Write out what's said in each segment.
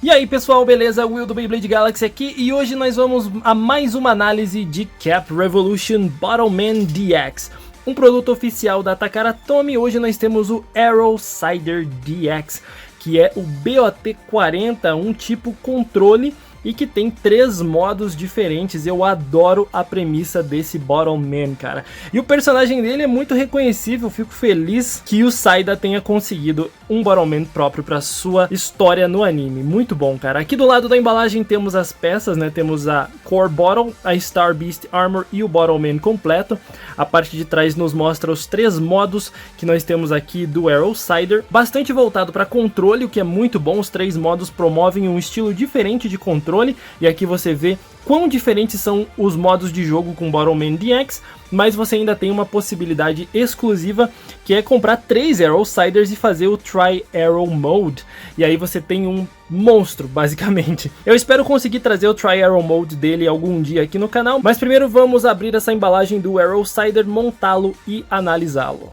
E aí pessoal, beleza? Will do Beyblade Galaxy aqui e hoje nós vamos a mais uma análise de Cap Revolution Battleman DX, um produto oficial da Takara Tomy. Hoje nós temos o Aero Sider DX, que é o BOT40, um tipo controle e que tem 3 modos diferentes. Eu adoro a premissa desse Battleman, cara. E o personagem dele é muito reconhecível, fico feliz que o Saida tenha conseguido um Battleman próprio para sua história no anime. Muito bom, cara. Aqui do lado da embalagem temos as peças, né? Temos a Core Bottle, a Star Beast Armor e o Battleman completo. A parte de trás nos mostra os 3 modos que nós temos aqui do Aero Sider. Bastante voltado para controle, o que é muito bom. Os 3 modos promovem um estilo diferente de controle. E aqui você vê quão diferentes são os modos de jogo com Battleman DX, mas você ainda tem uma possibilidade exclusiva, que é comprar 3 Aero Siders e fazer o Tri-Aero Mode, e aí você tem um monstro, basicamente. Eu espero conseguir trazer o Tri-Aero Mode dele algum dia aqui no canal, mas primeiro vamos abrir essa embalagem do Aero Sider, montá-lo e analisá-lo.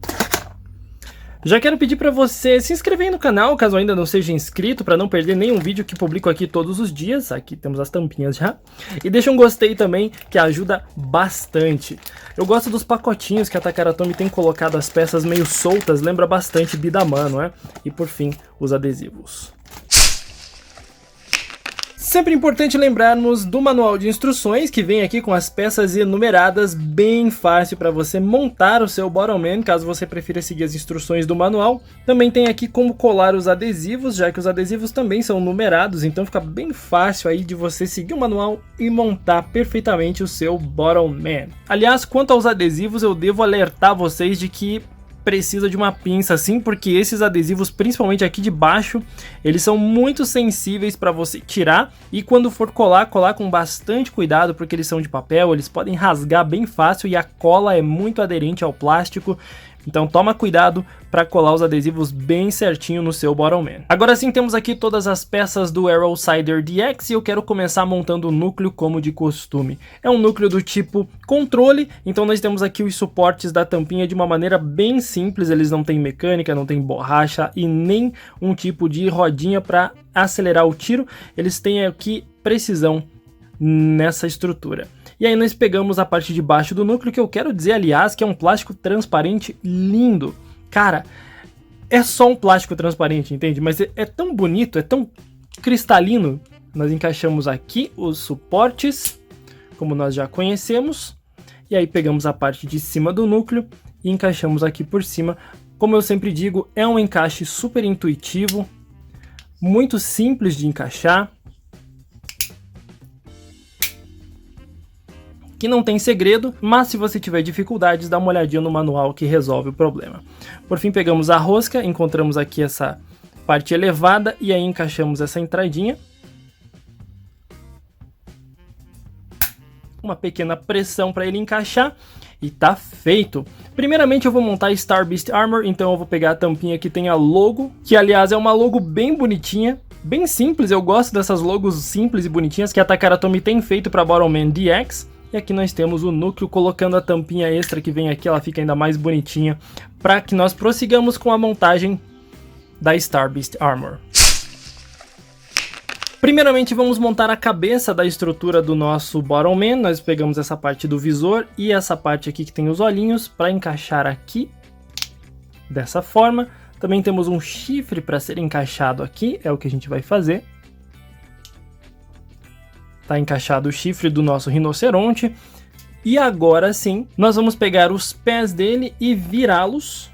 Já quero pedir para você se inscrever aí no canal, caso ainda não seja inscrito, para não perder nenhum vídeo que publico aqui todos os dias. Aqui temos as tampinhas já. E deixa um gostei também, que ajuda bastante. Eu gosto dos pacotinhos que a Takara Tomy tem colocado as peças meio soltas, lembra bastante Bidaman, não é? E por fim, os adesivos. Sempre importante lembrarmos do manual de instruções, que vem aqui com as peças enumeradas, bem fácil para você montar o seu Battleman, caso você prefira seguir as instruções do manual. Também tem aqui como colar os adesivos, já que os adesivos também são numerados, então fica bem fácil aí de você seguir o manual e montar perfeitamente o seu Battleman. Aliás, quanto aos adesivos, eu devo alertar vocês de que precisa de uma pinça assim, porque esses adesivos, principalmente aqui de baixo, eles são muito sensíveis para você tirar, e quando for colar com bastante cuidado, porque eles são de papel, eles podem rasgar bem fácil e a cola é muito aderente ao plástico. Então toma cuidado para colar os adesivos bem certinho no seu Battleman. Agora sim, temos aqui todas as peças do Aero Sider DX e eu quero começar montando o núcleo como de costume. É um núcleo do tipo controle, então nós temos aqui os suportes da tampinha de uma maneira bem simples. Eles não têm mecânica, não tem borracha e nem um tipo de rodinha para acelerar o tiro. Eles têm aqui precisão nessa estrutura. E aí nós pegamos a parte de baixo do núcleo, que eu quero dizer, aliás, que é um plástico transparente lindo. Cara, é só um plástico transparente, entende? Mas é tão bonito, é tão cristalino. Nós encaixamos aqui os suportes, como nós já conhecemos. E aí pegamos a parte de cima do núcleo e encaixamos aqui por cima. Como eu sempre digo, é um encaixe super intuitivo, muito simples de encaixar, que não tem segredo, mas se você tiver dificuldades, dá uma olhadinha no manual que resolve o problema. Por fim, pegamos a rosca, encontramos aqui essa parte elevada e aí encaixamos essa entradinha. Uma pequena pressão para ele encaixar e tá feito. Primeiramente eu vou montar a Star Beast Armor, então eu vou pegar a tampinha que tem a logo, que aliás é uma logo bem bonitinha, bem simples. Eu gosto dessas logos simples e bonitinhas que a Takara Tomy tem feito para Battleman DX. E aqui nós temos o núcleo, colocando a tampinha extra que vem aqui, ela fica ainda mais bonitinha, para que nós prossigamos com a montagem da Star Beast Armor. Primeiramente vamos montar a cabeça da estrutura do nosso Battleman. Nós pegamos essa parte do visor e essa parte aqui que tem os olhinhos para encaixar aqui, dessa forma. Também temos um chifre para ser encaixado aqui, é o que a gente vai fazer. Tá encaixado o chifre do nosso rinoceronte. E agora sim, nós vamos pegar os pés dele e virá-los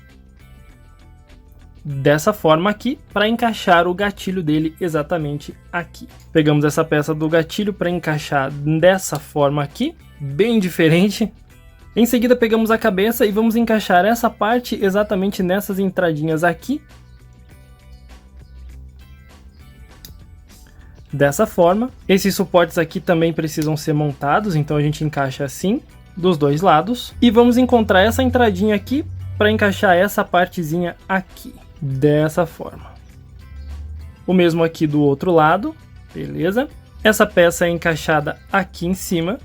dessa forma aqui, para encaixar o gatilho dele exatamente aqui. Pegamos essa peça do gatilho para encaixar dessa forma aqui, bem diferente. Em seguida pegamos a cabeça e vamos encaixar essa parte exatamente nessas entradinhas aqui. Dessa forma. Esses suportes aqui também precisam ser montados, então a gente encaixa assim, dos dois lados. E vamos encontrar essa entradinha aqui para encaixar essa partezinha aqui, dessa forma. O mesmo aqui do outro lado, beleza? Essa peça é encaixada aqui em cima,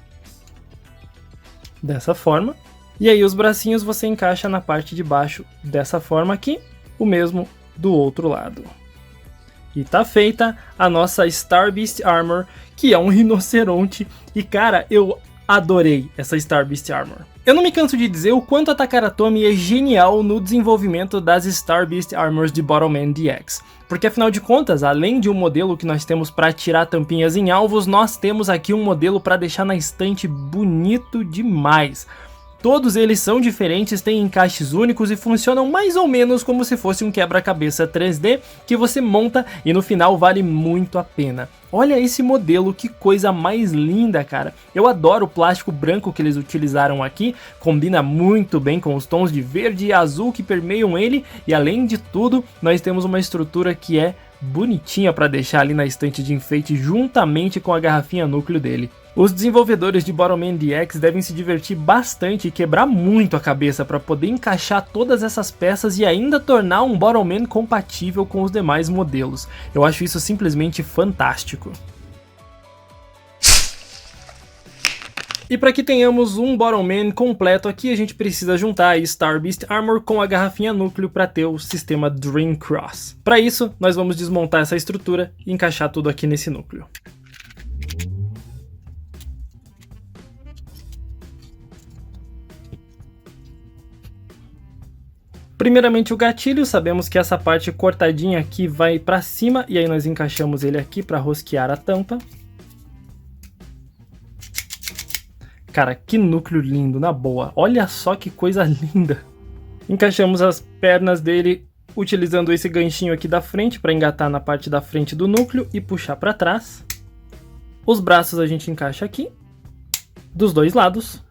dessa forma. E aí os bracinhos você encaixa na parte de baixo, dessa forma aqui. O mesmo do outro lado. E tá feita a nossa Star Beast Armor, que é um rinoceronte. E cara, eu adorei essa Star Beast Armor. Eu não me canso de dizer o quanto a Takara Tomy é genial no desenvolvimento das Star Beast Armors de Battleman DX. Porque afinal de contas, além de um modelo que nós temos para tirar tampinhas em alvos, nós temos aqui um modelo para deixar na estante bonito demais. Todos eles são diferentes, têm encaixes únicos e funcionam mais ou menos como se fosse um quebra-cabeça 3D que você monta e no final vale muito a pena. Olha esse modelo, que coisa mais linda, cara. Eu adoro o plástico branco que eles utilizaram aqui, combina muito bem com os tons de verde e azul que permeiam ele e além de tudo, nós temos uma estrutura que é bonitinha para deixar ali na estante de enfeite juntamente com a garrafinha núcleo dele. Os desenvolvedores de Battleman DX devem se divertir bastante e quebrar muito a cabeça para poder encaixar todas essas peças e ainda tornar um Battleman compatível com os demais modelos. Eu acho isso simplesmente fantástico. E para que tenhamos um Battleman completo aqui, a gente precisa juntar a Star Beast Armor com a garrafinha núcleo para ter o sistema Dream Cross. Para isso, nós vamos desmontar essa estrutura e encaixar tudo aqui nesse núcleo. Primeiramente o gatilho, sabemos que essa parte cortadinha aqui vai para cima e aí nós encaixamos ele aqui para rosquear a tampa. Cara, que núcleo lindo, na boa. Olha só que coisa linda. Encaixamos as pernas dele utilizando esse ganchinho aqui da frente para engatar na parte da frente do núcleo e puxar para trás. Os braços a gente encaixa aqui, dos dois lados.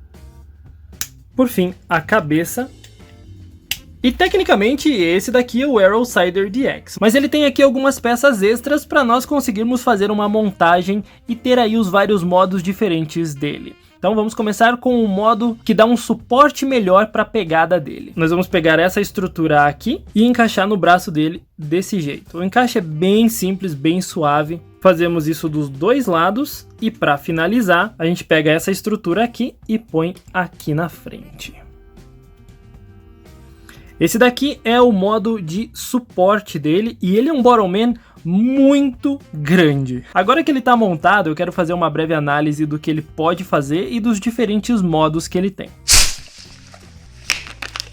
Por fim, a cabeça. E tecnicamente esse daqui é o Arrow Sider DX, mas ele tem aqui algumas peças extras para nós conseguirmos fazer uma montagem e ter aí os vários modos diferentes dele. Então vamos começar com o modo que dá um suporte melhor para a pegada dele. Nós vamos pegar essa estrutura aqui e encaixar no braço dele desse jeito. O encaixe é bem simples, bem suave. Fazemos isso dos dois lados e para finalizar a gente pega essa estrutura aqui e põe aqui na frente. Esse daqui é o modo de suporte dele e ele é um Battleman muito grande. Agora que ele está montado, eu quero fazer uma breve análise do que ele pode fazer e dos diferentes modos que ele tem.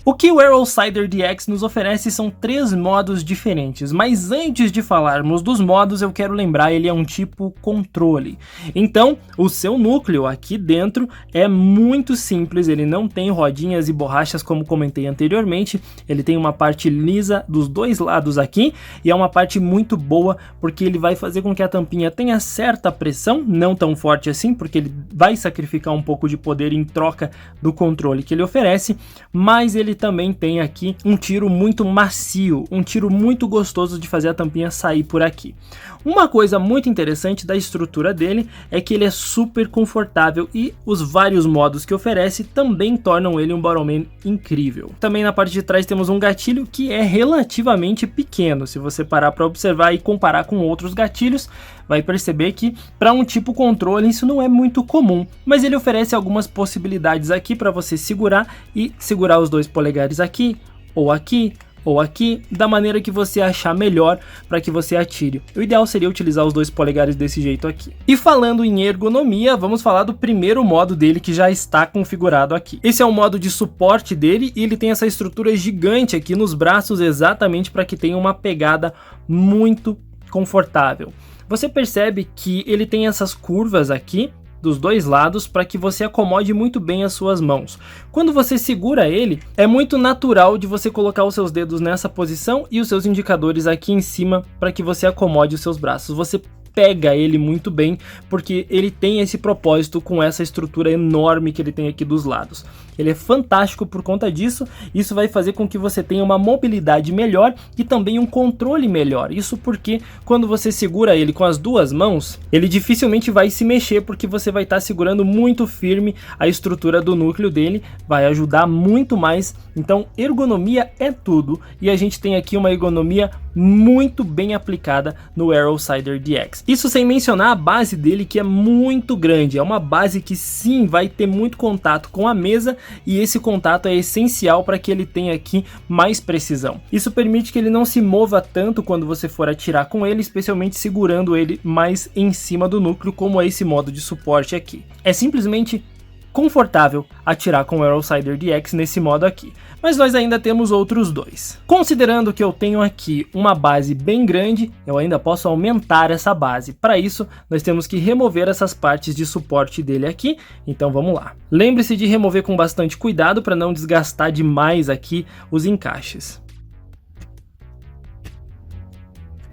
O que o Arrow Sider DX nos oferece são 3 modos diferentes, mas antes de falarmos dos modos, eu quero lembrar, ele é um tipo controle. Então, o seu núcleo aqui dentro é muito simples, ele não tem rodinhas e borrachas como comentei anteriormente, ele tem uma parte lisa dos dois lados aqui, e é uma parte muito boa, porque ele vai fazer com que a tampinha tenha certa pressão, não tão forte assim, porque ele vai sacrificar um pouco de poder em troca do controle que ele oferece, mas ele também tem aqui um tiro muito macio, um tiro muito gostoso de fazer a tampinha sair por aqui. Uma coisa muito interessante da estrutura dele é que ele é super confortável e os vários modos que oferece também tornam ele um Battleman incrível. Também na parte de trás temos um gatilho que é relativamente pequeno, se você parar para observar e comparar com outros gatilhos, vai perceber que para um tipo controle isso não é muito comum, mas ele oferece algumas possibilidades aqui para você segurar e segurar os 2 polegares aqui, ou aqui, ou aqui, da maneira que você achar melhor para que você atire. O ideal seria utilizar os 2 polegares desse jeito aqui. E falando em ergonomia, vamos falar do primeiro modo dele que já está configurado aqui. Esse é o modo de suporte dele e ele tem essa estrutura gigante aqui nos braços exatamente para que tenha uma pegada muito confortável. Você percebe que ele tem essas curvas aqui dos dois lados para que você acomode muito bem as suas mãos. Quando você segura ele, é muito natural de você colocar os seus dedos nessa posição e os seus indicadores aqui em cima para que você acomode os seus braços. Você pega ele muito bem, porque ele tem esse propósito com essa estrutura enorme que ele tem aqui dos lados. Ele é fantástico por conta disso, isso vai fazer com que você tenha uma mobilidade melhor e também um controle melhor. Isso porque quando você segura ele com as 2 mãos, ele dificilmente vai se mexer, porque você vai estar segurando muito firme a estrutura do núcleo dele, vai ajudar muito mais. Então ergonomia é tudo, e a gente tem aqui uma ergonomia muito bem aplicada no Arrow Sider DX. DX. Isso sem mencionar a base dele, que é muito grande, é uma base que sim vai ter muito contato com a mesa, e esse contato é essencial para que ele tenha aqui mais precisão. Isso permite que ele não se mova tanto quando você for atirar com ele, especialmente segurando ele mais em cima do núcleo, como é esse modo de suporte aqui. É simplesmente confortável atirar com o Arrowsider DX nesse modo aqui, mas nós ainda temos outros dois. Considerando que eu tenho aqui uma base bem grande, eu ainda posso aumentar essa base. Para isso, nós temos que remover essas partes de suporte dele aqui, então vamos lá. Lembre-se de remover com bastante cuidado para não desgastar demais aqui os encaixes.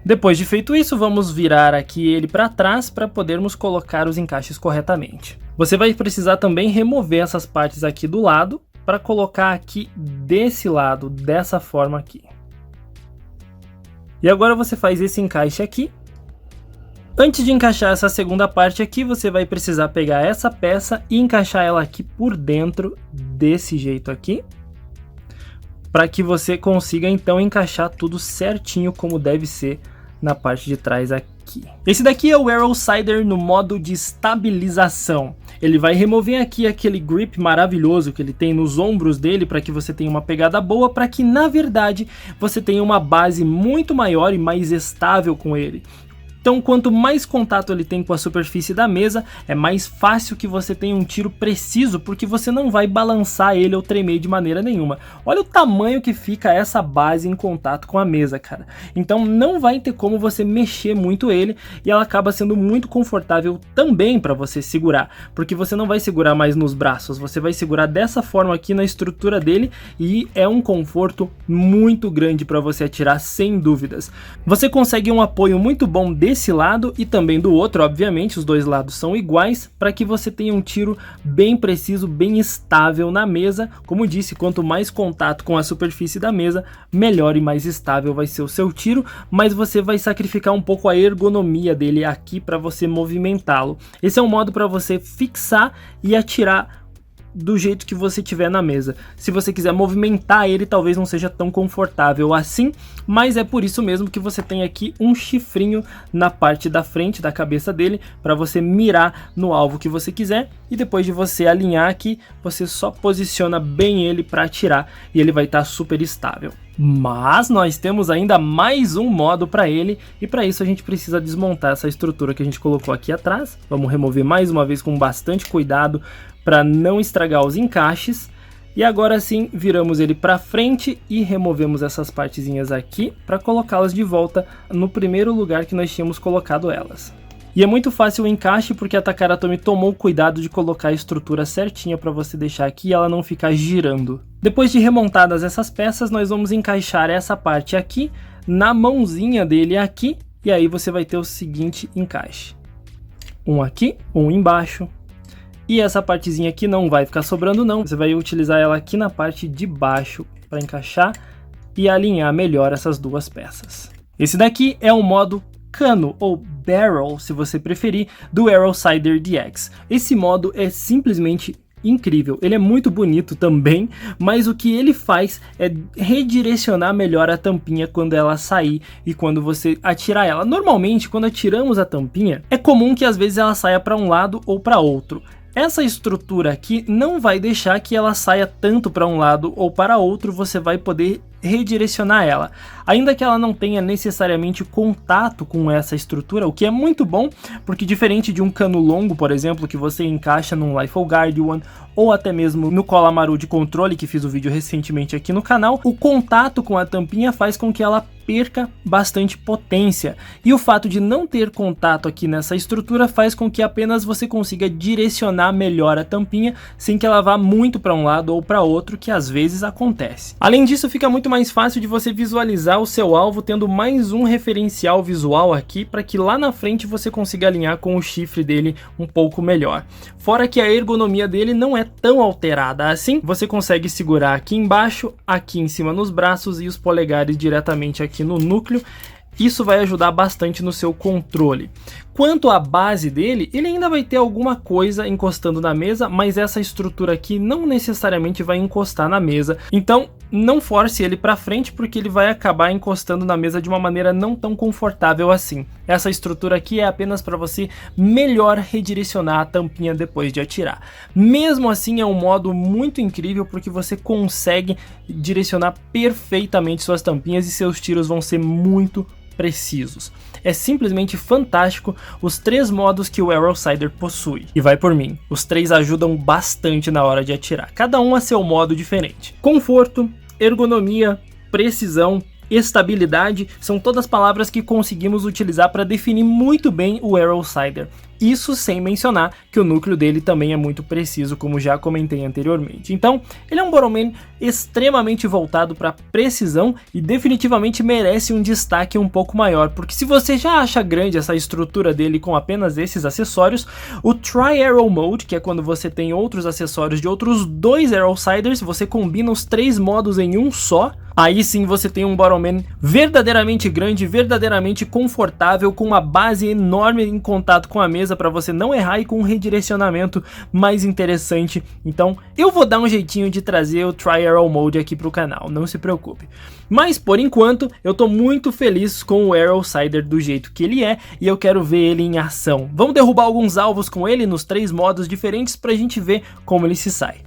Depois de feito isso, vamos virar aqui ele para trás para podermos colocar os encaixes corretamente. Você vai precisar também remover essas partes aqui do lado para colocar aqui desse lado, dessa forma aqui. E agora você faz esse encaixe aqui. Antes de encaixar essa segunda parte aqui, você vai precisar pegar essa peça e encaixar ela aqui por dentro, desse jeito aqui, para que você consiga então encaixar tudo certinho como deve ser na parte de trás aqui. Esse daqui é o Arrowsider no modo de estabilização. Ele vai remover aqui aquele grip maravilhoso que ele tem nos ombros dele para que você tenha uma pegada boa, para que na verdade você tenha uma base muito maior e mais estável com ele. Então, quanto mais contato ele tem com a superfície da mesa, é mais fácil que você tenha um tiro preciso, porque você não vai balançar ele ou tremer de maneira nenhuma. Olha o tamanho que fica essa base em contato com a mesa, cara. Então não vai ter como você mexer muito ele, e ela acaba sendo muito confortável também para você segurar, porque você não vai segurar mais nos braços, você vai segurar dessa forma aqui na estrutura dele, e é um conforto muito grande para você atirar sem dúvidas. Você consegue um apoio muito bom desse lado e também do outro, obviamente, os dois lados são iguais, para que você tenha um tiro bem preciso, bem estável na mesa. Como disse, quanto mais contato com a superfície da mesa, melhor e mais estável vai ser o seu tiro, mas você vai sacrificar um pouco a ergonomia dele aqui para você movimentá-lo. Esse é um modo para você fixar e atirar do jeito que você tiver na mesa. Se você quiser movimentar ele, talvez não seja tão confortável assim, mas é por isso mesmo que você tem aqui um chifrinho na parte da frente da cabeça dele, para você mirar no alvo que você quiser, e depois de você alinhar aqui, você só posiciona bem ele para atirar, e ele vai estar super estável. Mas nós temos ainda mais um modo para ele, e para isso a gente precisa desmontar essa estrutura que a gente colocou aqui atrás. Vamos remover mais uma vez com bastante cuidado para não estragar os encaixes. E agora sim, viramos ele para frente e removemos essas partezinhas aqui para colocá-las de volta no primeiro lugar que nós tínhamos colocado elas. E é muito fácil o encaixe, porque a Takara Tomy tomou cuidado de colocar a estrutura certinha para você deixar aqui e ela não ficar girando. Depois de remontadas essas peças, nós vamos encaixar essa parte aqui na mãozinha dele aqui, e aí você vai ter o seguinte encaixe. Um aqui, um embaixo. E essa partezinha aqui não vai ficar sobrando não, você vai utilizar ela aqui na parte de baixo para encaixar e alinhar melhor essas duas peças. Esse daqui é o modo cano, ou barrel, se você preferir, do Arrowsider DX. Esse modo é simplesmente incrível, ele é muito bonito também, mas o que ele faz é redirecionar melhor a tampinha quando ela sair e quando você atirar ela. Normalmente, quando atiramos a tampinha, é comum que às vezes ela saia para um lado ou para outro. Essa estrutura aqui não vai deixar que ela saia tanto para um lado ou para outro, você vai poder redirecionar ela, ainda que ela não tenha necessariamente contato com essa estrutura, o que é muito bom, porque diferente de um cano longo, por exemplo, que você encaixa num Rifle Guard One, ou até mesmo no Kolamaru de controle, que fiz o vídeo recentemente aqui no canal, o contato com a tampinha faz com que ela perca bastante potência, e o fato de não ter contato aqui nessa estrutura faz com que apenas você consiga direcionar melhor a tampinha, sem que ela vá muito para um lado ou para outro, que às vezes acontece. Além disso, fica muito mais fácil de você visualizar o seu alvo, tendo mais um referencial visual aqui, para que lá na frente você consiga alinhar com o chifre dele um pouco melhor. Fora que a ergonomia dele não é tão alterada assim, você consegue segurar aqui embaixo, aqui em cima nos braços e os polegares diretamente aqui no núcleo. Isso vai ajudar bastante no seu controle. Quanto à base dele, ele ainda vai ter alguma coisa encostando na mesa, mas essa estrutura aqui não necessariamente vai encostar na mesa. Então, não force ele para frente porque ele vai acabar encostando na mesa de uma maneira não tão confortável assim. Essa estrutura aqui é apenas para você melhor redirecionar a tampinha depois de atirar. Mesmo assim é um modo muito incrível porque você consegue direcionar perfeitamente suas tampinhas e seus tiros vão ser muito precisos. É simplesmente fantástico os 3 modos que o Arrow Sider possui. E vai por mim, os 3 ajudam bastante na hora de atirar, cada um a seu modo diferente. Conforto, ergonomia, precisão, estabilidade são todas palavras que conseguimos utilizar para definir muito bem o Arrow Sider. Isso sem mencionar que o núcleo dele também é muito preciso, como já comentei anteriormente. Então, ele é um Borrowman extremamente voltado para precisão e definitivamente merece um destaque um pouco maior, porque se você já acha grande essa estrutura dele com apenas esses acessórios, o Tri-Arrow Mode, que é quando você tem outros acessórios de outros 2 Arrow Siders, você combina os 3 modos em um só. Aí sim você tem um Borrowman verdadeiramente grande, verdadeiramente confortável, com uma base enorme em contato com a mesa para você não errar e com um redirecionamento mais interessante. Então eu vou dar um jeitinho de trazer o Tri-Arrow Mode aqui para o canal, não se preocupe. Mas por enquanto eu tô muito feliz com o Arrow Sider do jeito que ele é e eu quero ver ele em ação. Vamos derrubar alguns alvos com ele nos 3 modos diferentes pra gente ver como ele se sai.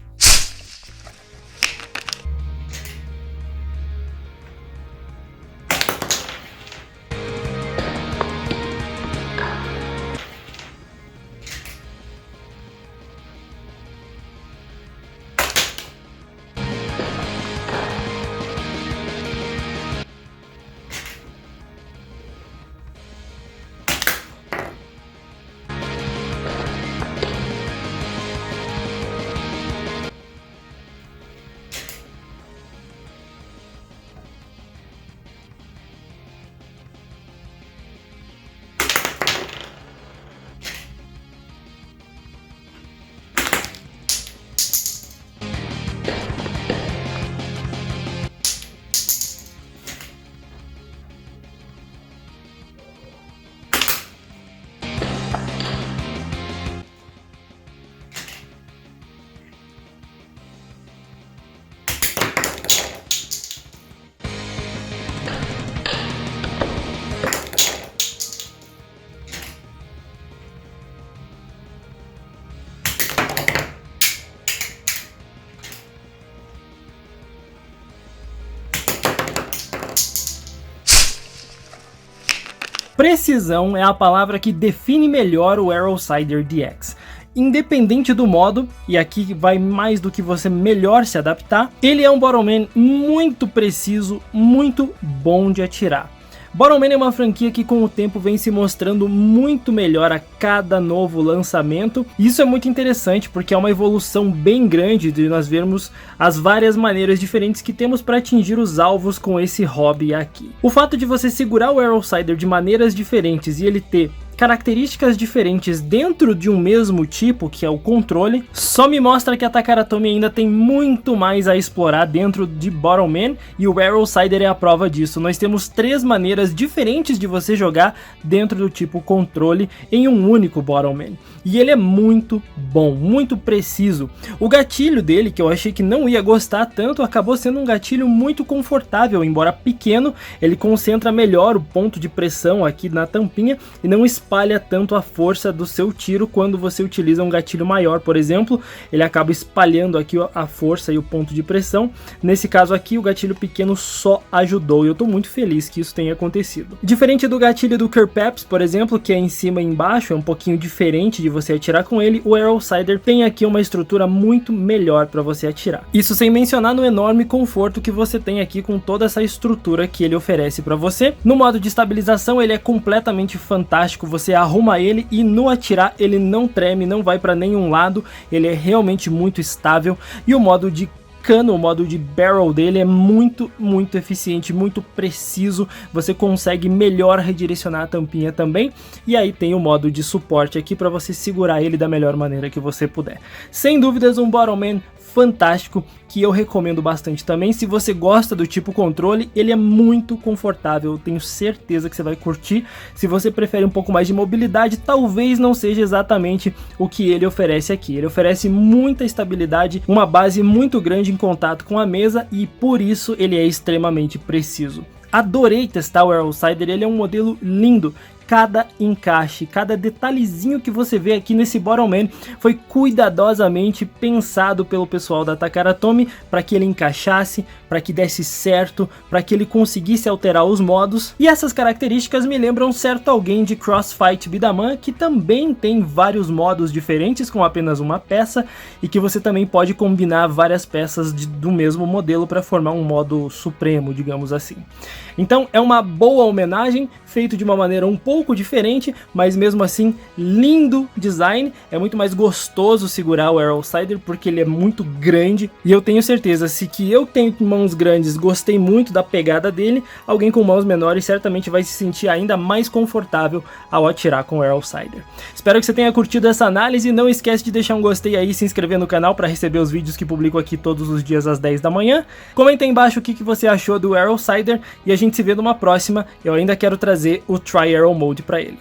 Precisão é a palavra que define melhor o Arrow Sider DX. Independente do modo, e aqui vai mais do que você melhor se adaptar, ele é um Borrowman muito preciso, muito bom de atirar. Borrowman é uma franquia que com o tempo vem se mostrando muito melhor a cada novo lançamento. Isso é muito interessante porque é uma evolução bem grande de nós vermos as várias maneiras diferentes que temos para atingir os alvos com esse hobby aqui. O fato de você segurar o Arrow Sider de maneiras diferentes e ele ter características diferentes dentro de um mesmo tipo, que é o controle, só me mostra que a Takara Tomy ainda tem muito mais a explorar dentro de Borrowman, e o Arrow Sider é a prova disso. Nós temos 3 maneiras diferentes de você jogar dentro do tipo controle em um único Borrowman, e ele é muito bom, muito preciso. O gatilho dele, que eu achei que não ia gostar tanto, acabou sendo um gatilho muito confortável, embora pequeno, ele concentra melhor o ponto de pressão aqui na tampinha e não espalha tanto a força do seu tiro quando você utiliza um gatilho maior, por exemplo, ele acaba espalhando aqui a força e o ponto de pressão. Nesse caso aqui, o gatilho pequeno só ajudou, e eu tô muito feliz que isso tenha acontecido. Diferente do gatilho do Kerpeps, por exemplo, que é em cima e embaixo, é um pouquinho diferente de você atirar com ele, o Arrow Sider tem aqui uma estrutura muito melhor para você atirar. Isso sem mencionar no enorme conforto que você tem aqui com toda essa estrutura que ele oferece para você. No modo de estabilização ele é completamente fantástico, você arruma ele e no atirar ele não treme, não vai para nenhum lado, ele é realmente muito estável. E o modo de cano, o modo de barrel dele é muito eficiente, muito preciso, você consegue melhor redirecionar a tampinha também, e aí tem o modo de suporte aqui para você segurar ele da melhor maneira que você puder. Sem dúvidas um Borrowman fantástico, que eu recomendo bastante também. Se você gosta do tipo controle, ele é muito confortável, eu tenho certeza que você vai curtir. Se você prefere um pouco mais de mobilidade, talvez não seja exatamente o que ele oferece aqui. Ele oferece muita estabilidade, uma base muito grande grande em contato com a mesa e por isso ele é extremamente preciso. Adorei testar o Arrow Sider, ele é um modelo lindo. Cada encaixe, cada detalhezinho que você vê aqui nesse Bottleman foi cuidadosamente pensado pelo pessoal da Takara Tomy para que ele encaixasse, para que desse certo, para que ele conseguisse alterar os modos. E essas características me lembram certo alguém de Crossfight Beat'em que também tem vários modos diferentes com apenas uma peça e que você também pode combinar várias peças do mesmo modelo para formar um modo supremo, digamos assim. Então é uma boa homenagem, feito de uma maneira um pouco diferente, mas mesmo assim lindo design. É muito mais gostoso segurar o Arrow Sider porque ele é muito grande e eu tenho certeza, se que eu tenho mãos grandes gostei muito da pegada dele, alguém com mãos menores certamente vai se sentir ainda mais confortável ao atirar com o Arrow Sider. Espero que você tenha curtido essa análise, não esquece de deixar um gostei aí e se inscrever no canal para receber os vídeos que publico aqui todos os dias às 10 da manhã. Comenta aí embaixo o que você achou do Arrow Sider e a gente se vê numa próxima. Eu ainda quero trazer o Tri-Arrow Mode para ele.